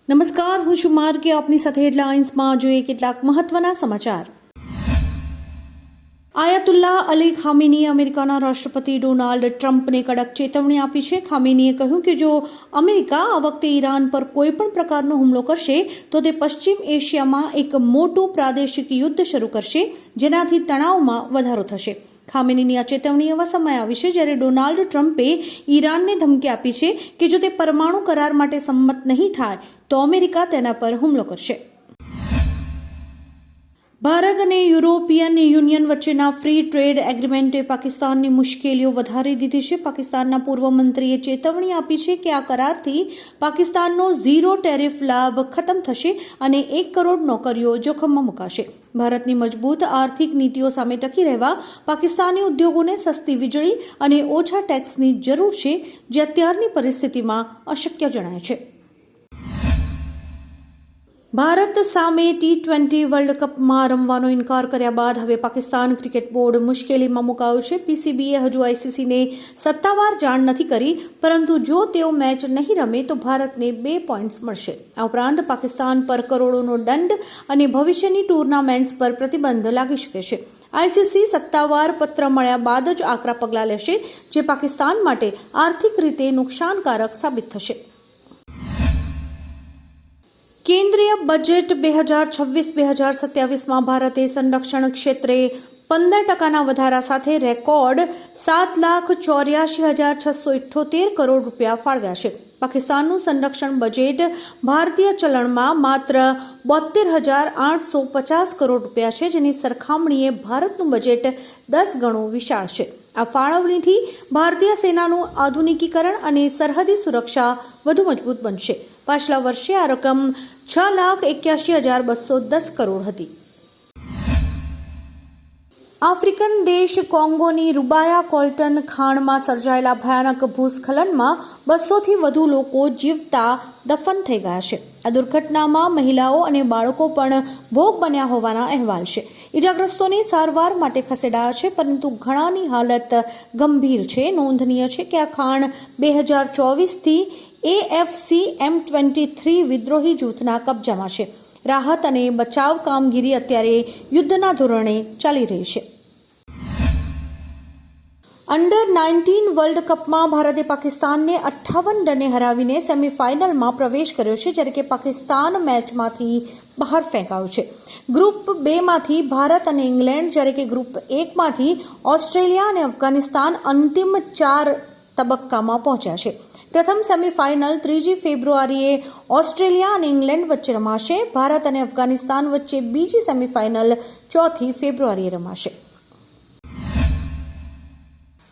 નમસ્કાર, હું છું માર્ગે. આપની સાથે હેડલાઇન્સમાં જોઈએ કેટલાક મહત્વના સમાચાર. આયતુલ્લાહ અલી ખામેનીએ અમેરિકાના રાષ્ટ્રપતિ ડોનાલ્ડ ટ્રમ્પને કડક ચેતવણી આપી છે. ખામેનીએ કહ્યું કે જો અમેરિકા આ વખતે ઈરાન પર કોઈપણ પ્રકારનો હુમલો કરશે તો તે પશ્ચિમ એશિયામાં એક મોટું પ્રાદેશિક યુદ્ધ શરૂ કરશે, જેનાથી તણાવમાં વધારો થશે. ખામેનીની આ ચેતવણી એવા સમયે આવી છે જ્યારે ડોનાલ્ડ ટ્રમ્પે ઈરાનને ધમકી આપી છે કે જો તે પરમાણુ કરાર માટે સંમત નહીં થાય તો અમેરિકા તેના પર હુમલો કરશે. ભારત અને યુરોપિયન યુનિયન વચ્ચેના ફ્રી ટ્રેડ એગ્રીમેન્ટે પાકિસ્તાનની મુશ્કેલીઓ વધારી દીધી છે. પાકિસ્તાનના પૂર્વ મંત્રીએ ચેતવણી આપી છે કે આ કરારથી પાકિસ્તાનનો ઝીરો ટેરિફ લાભ ખતમ થશે અને 1 કરોડ નોકરીઓ જોખમમાં મુકાશે. ભારતની મજબૂત આર્થિક નીતિઓ સામે ટકી રહેવા પાકિસ્તાની ઉદ્યોગોને સસ્તી વીજળી અને ઓછા ટેક્સની જરૂર છે, જે અત્યારની પરિસ્થિતિમાં અશક્ય જણાય છે. ભારત સામે T20 વર્લ્ડ કપમાં રમવાનો ઇનકાર કર્યા બાદ હવે પાકિસ્તાન ક્રિકેટ બોર્ડ મુશ્કેલીમાં મુકાયું છે. પીસીબીએ હજુ આઈસીસીને સત્તાવાર જાણ નથી કરી, પરંતુ જો તેઓ મેચ નહીં રમે તો ભારતને 2 પોઈન્ટ્સ મળશે. આ ઉપરાંત પાકિસ્તાન પર કરોડોનો દંડ અને ભવિષ્યની ટુર્નામેન્ટ્સ પર પ્રતિબંધ લાગી શકે છે. આઈસીસી સત્તાવાર પત્ર મળ્યા બાદ જ આકરા પગલાં લેશે, જે પાકિસ્તાન માટે આર્થિક રીતે નુકસાનકારક સાબિત થશે. કેન્દ્રીય બજેટ 2026-2027માં ભારતે સંરક્ષણ ક્ષેત્રે 15% વધારા સાથે રેકોર્ડ 7,84,678 કરોડ રૂપિયા ફાળવ્યા છે. પાકિસ્તાનનું સંરક્ષણ બજેટ ભારતીય ચલણમાં માત્ર 72,850 કરોડ રૂપિયા છે, જેની સરખામણીએ ભારતનું બજેટ 10 ગણું વિશાળ છે. આ ફાળવણીથી ભારતીય સેનાનું આધુનિકીકરણ અને સરહદી સુરક્ષા વધુ મજબૂત બનશે. પાછલા વર્ષે આ રકમ 6,81,210 કરોડ હતી. આફ્રિકન દેશ કોંગોની રૂબાયા કોલ્ટન ખાણમાં સર્જાયેલા ભયાનક ભૂસ્ખલનમાં 200થી વધુ લોકો જીવતા દફન થઈ ગયા છે. આ દુર્ઘટનામાં મહિલાઓ અને બાળકો પણ ભોગ બન્યા હોવાના અહેવાલ છે. ઇજાગ્રસ્તોને સારવાર માટે ખસેડાયા છે, પરંતુ ઘણાની હાલત ગંભીર છે. નોંધનીય છે કે આ ખાણ 2024થી AFC M23 વિદ્રોહી જૂથના કબજામાં છે. રાહત અને બચાવ કામગીરી અત્યારે યુદ્ધના ધોરણે ચાલી રહી છે. અંડર-19 વર્લ્ડ કપમાં ભારતે પાકિસ્તાનને 58 રને હરાવીને સેમીફાઇનલમાં પ્રવેશ કર્યો છે, જ્યારે કે પાકિસ્તાન મેચમાંથી બહાર ફેંકાયું છે. ગ્રુપ 2માંથી ભારત અને ઇંગ્લેન્ડ, જ્યારે કે ગ્રુપ 1માંથી ઓસ્ટ્રેલિયા અને અફઘાનિસ્તાન અંતિમ 4 તબક્કામાં પહોંચ્યા છે. પ્રથમ સેમીફાઇનલ 3 ફેબ્રુઆરીએ ઓસ્ટ્રેલિયા અને ઇંગ્લેન્ડ વચ્ચે રમાશે. ભારત અને અફઘાનિસ્તાન વચ્ચે બીજી સેમીફાઇનલ 4 ફેબ્રુઆરીએ રમાશે.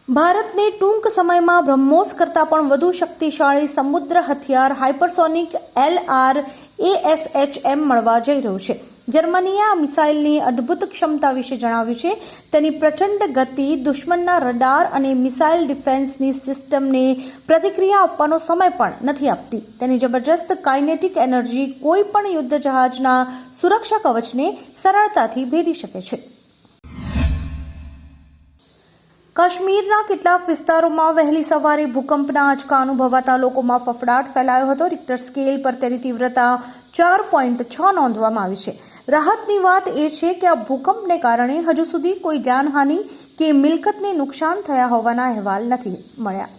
ભારતને ટૂંક સમયમાં બ્રહ્મોસ કરતાં પણ વધુ શક્તિશાળી સમુદ્ર હથિયાર હાઇપરસોનિક LRASHM મળવા જઈ રહ્યું છે. જર્મનીએ આ મિસાઇલની અદ્ભુત ક્ષમતા વિશે જણાવ્યું છે. તેની પ્રચંડ ગતિ દુશ્મનના રડાર અને મિસાઇલ ડિફેન્સની સિસ્ટમને પ્રતિક્રિયા આપવાનો સમય પણ નથી આપતી. તેની જબરજસ્ત કાઇનેટિક એનર્જી કોઈ પણ યુદ્ધ જહાજના સુરક્ષા કવચને સરળતાથી ભેદી શકે છે. કાશ્મીરના કેટલાક વિસ્તારોમાં વહેલી સવારે ભૂકંપના આંચકા અનુભવાતા લોકોમાં ફફડાટ ફેલાયો હતો. રિક્ટર સ્કેલ પર તેની તીવ્રતા 4.6 નોંધવામાં આવી છે. રાહતની વાત એ છે કે આ ભૂકંપને કારણે હજુ સુધી કોઈ જાનહાનિ કે મિલકતને નુકસાન થયા હોવાના અહેવાલ નથી મળ્યા.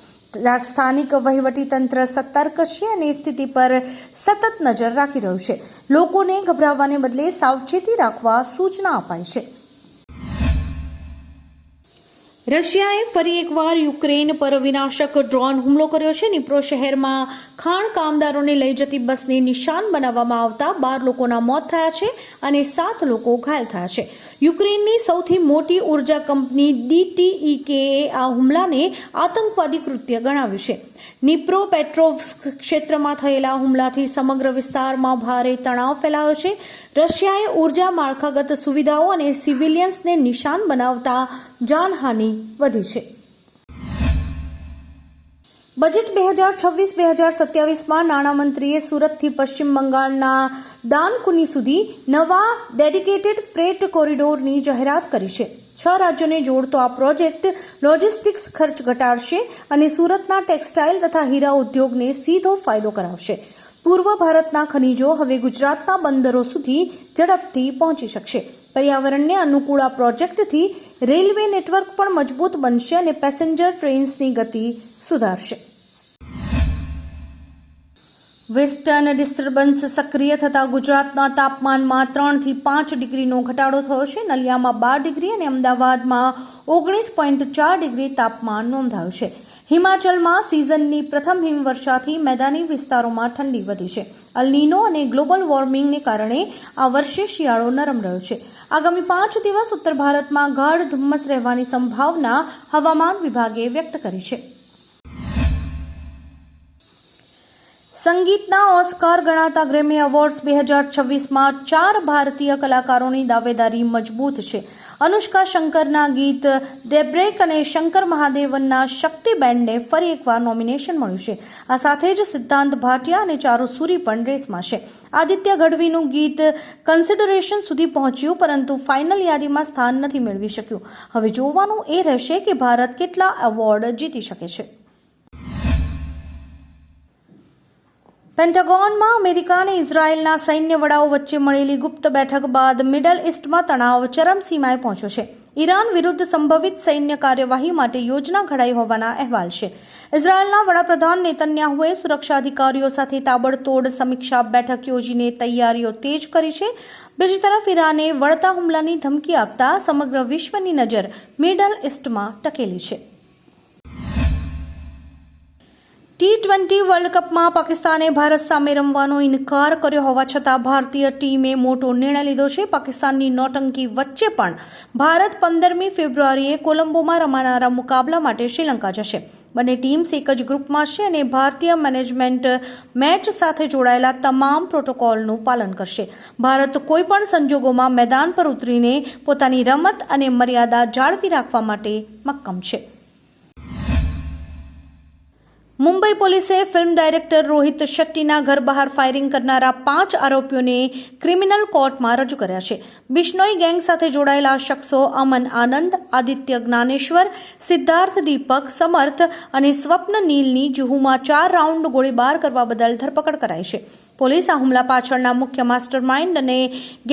સ્થાનિક વહીવટીતંત્ર સતર્ક છે અને સ્થિતિ પર સતત નજર રાખી રહ્યું છે. લોકોને ગભરાવાને બદલે સાવચેતી રાખવા સૂચના અપાઈ છે. રશિયાએ ફરી એકવાર યુક્રેન પર વિનાશક ડ્રોન હુમલો કર્યો છે. નિપ્રો શહેરમાં ખાણ કામદારોને લઈ જતી બસને નિશાન બનાવવામાં આવતા 12 લોકોના મોત થયા છે અને 7 લોકો ઘાયલ થયા છે. યુક્રેનની સૌથી મોટી ઉર્જા કંપની DTEKએ આ હુમલાને આતંકવાદી કૃત્ય ગણાવ્યું છે. નિપ્રો પેટ્રોવ્સ્ક ક્ષેત્રમાં થયેલા હુમલાથી સમગ્ર વિસ્તારમાં ભારે તણાવ ફેલાયો છે. રશિયાએ ઉર્જા માળખાગત સુવિધાઓ અને સિવિલિયન્સને નિશાન બનાવતા જાનહાનિ વધી છે. બજેટ 2026-2027માં નાણામંત્રીએ સુરતથી પશ્ચિમ બંગાળના દાનકુની સુધી નવા ડેડિકેટેડ ફ્રેટ કોરિડોરની જાહેરાત કરી છે. 6 રાજ્યોને જોડતો આ પ્રોજેક્ટ લોજિસ્ટિક્સ ખર્ચ ઘટાડશે અને સુરતના ટેક્સટાઇલ તથા હીરા ઉદ્યોગને સીધો ફાયદો કરાવશે. પૂર્વ ભારતના ખનીજો હવે ગુજરાતના બંદરો સુધી ઝડપથી પહોંચી શકશે. પર્યાવરણને અનુકૂળ આ પ્રોજેક્ટથી રેલવે નેટવર્ક પણ મજબૂત બનશે અને પેસેન્જર ટ્રેન્સની ગતિ સુધારશે. વેસ્ટર્ન ડિસ્ટર્બન્સ સક્રિય થતા ગુજરાતના તાપમાનમાં 3 થી 5 ડિગ્રીનો ઘટાડો થયો છે. નલિયામાં 12 ડિગ્રી અને અમદાવાદમાં 19.4 ડિગ્રી તાપમાન નોંધાયું છે. હિમાચલમાં સિઝનની પ્રથમ હિમવર્ષાથી મેદાની વિસ્તારોમાં ઠંડી વધી છે. અલ નીનો અને ગ્લોબલ વોર્મિંગને કારણે આ વર્ષે શિયાળો નરમ રહ્યો છે. આગામી 5 દિવસ ઉત્તર ભારતમાં ગાઢ ધુમ્મસ રહેવાની સંભાવના હવામાન વિભાગે વ્યક્ત કરી છે. સંગીતના ઓસ્કાર ગણાતા ગ્રેમી એવોર્ડ્સ 2026માં 4 ભારતીય કલાકારોની દાવેદારી મજબૂત છે. અનુષ્કા શંકરના ગીત ડેબ્રેક અને શંકર મહાદેવનના શક્તિ બેન્ડને ફરી એકવાર નોમિનેશન મળ્યું છે. આ સાથે જ સિદ્ધાંત ભાટિયા અને ચારુ સૂરી પણ રેસમાં છે. આદિત્ય ગઢવીનું ગીત કન્સિડરેશન સુધી પહોંચ્યું પરંતુ ફાઇનલ યાદીમાં સ્થાન નથી મેળવી શક્યું. હવે જોવાનું એ રહેશે કે ભારત કેટલા એવોર્ડ જીતી શકે છે. પેન્ટાગોનમાં અમેરિકા અને ઇઝરાયેલના સૈન્ય વડાઓ વચ્ચે મળેલી ગુપ્ત બેઠક બાદ મિડલ ઇસ્ટમાં તણાવ ચરમસીમાએ પહોંચ્યો છે. ઈરાન વિરુદ્ધ સંભવિત સૈન્ય કાર્યવાહી માટે યોજના ઘડાઈ હોવાના અહેવાલ છે. ઇઝરાયેલના વડાપ્રધાન નેતન્યાહુએ સુરક્ષા અધિકારીઓ સાથે તાબડતોડ સમીક્ષા બેઠક યોજીને તૈયારીઓ તેજ કરી છે. બીજી તરફ ઈરાને વળતા હુમલાની ધમકી આપતા સમગ્ર વિશ્વની નજર મિડલ ઇસ્ટમાં ટકેલી છે. T20 વર્લ્ડ કપમાં પાકિસ્તાને ભારત સામે રમવાનો ઇનકાર કર્યો હોવા છતાં ભારતીય ટીમે મોટો નિર્ણય લીધો છે. પાકિસ્તાનની નોટંકી વચ્ચે પણ ભારત 15મી ફેબ્રુઆરીએ કોલંબોમાં રમાનારા મુકાબલા માટે શ્રીલંકા જશે. બંને ટીમ્સ એક જ ગ્રુપમાં છે અને ભારતીય મેનેજમેન્ટ મેચ સાથે જોડાયેલા તમામ પ્રોટોકોલનું પાલન કરશે. ભારત કોઈપણ સંજોગોમાં મેદાન પર ઉતરીને પોતાની રમત અને મર્યાદા જાળવી રાખવા માટે મક્કમ છે. મુંબઈ પોલીસે ફિલ્મ ડાયરેક્ટર રોહિત શેટ્ટીના ઘર બહાર ફાયરિંગ કરનારા 5 આરોપીઓને ક્રિમિનલ કોર્ટમાં રજૂ કર્યા છે. બિશ્નોઈ ગેંગ સાથે જોડાયેલા શખ્સો અમન આનંદ, આદિત્ય જ્ઞાનેશ્વર, સિદ્ધાર્થ દીપક, સમર્થ અને સ્વપ્ન નીલની જુહુમાં 4 રાઉન્ડ ગોળીબાર કરવા બદલ ધરપકડ કરાઈ છે. પોલીસ આ હુમલા પાછળના મુખ્ય માસ્ટરમાઇન્ડ અને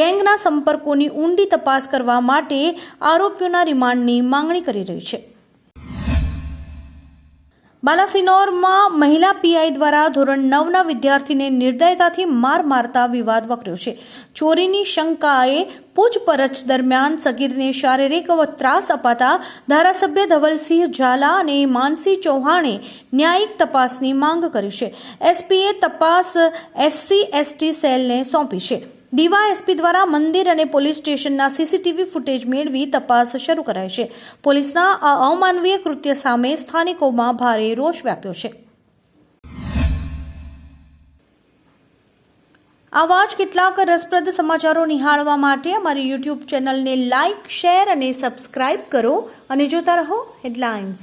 ગેંગના સંપર્કોની ઊંડી તપાસ કરવા માટે આરોપીઓના રિમાન્ડની માંગણી કરી રહી છે. બાલાસિનોરમાં મહિલા પીઆઈ દ્વારા ધોરણ 9ના વિદ્યાર્થીને નિર્દયતાથી માર મારતા વિવાદ વકર્યો છે. ચોરીની શંકાએ પૂછપરછ દરમિયાન સગીરને શારીરિક ત્રાસ અપાતા ધારાસભ્ય ધવલસિંહ ઝાલા અને માનસી ચૌહાણે ન્યાયિક તપાસની માંગ કરી છે. એસપીએ તપાસ SC/ST સેલને સોંપી છે. ડીવાયએસપી દ્વારા મંદિર અને પોલીસ સ્ટેશનના સીસીટીવી ફૂટેજ મેળવી તપાસ શરૂ કરાઈ છે. પોલીસના આ અમાનવીય કૃત્ય સામે સ્થાનિકોમાં ભારે રોષ વ્યાપ્યો છે. આવા જ કેટલાક રસપ્રદ સમાચારો નિહાળવા માટે અમારી યુટ્યુબ ચેનલને લાઇક, શેર અને સબસ્ક્રાઇબ કરો અને જોતા રહો હેડલાઇન્સ.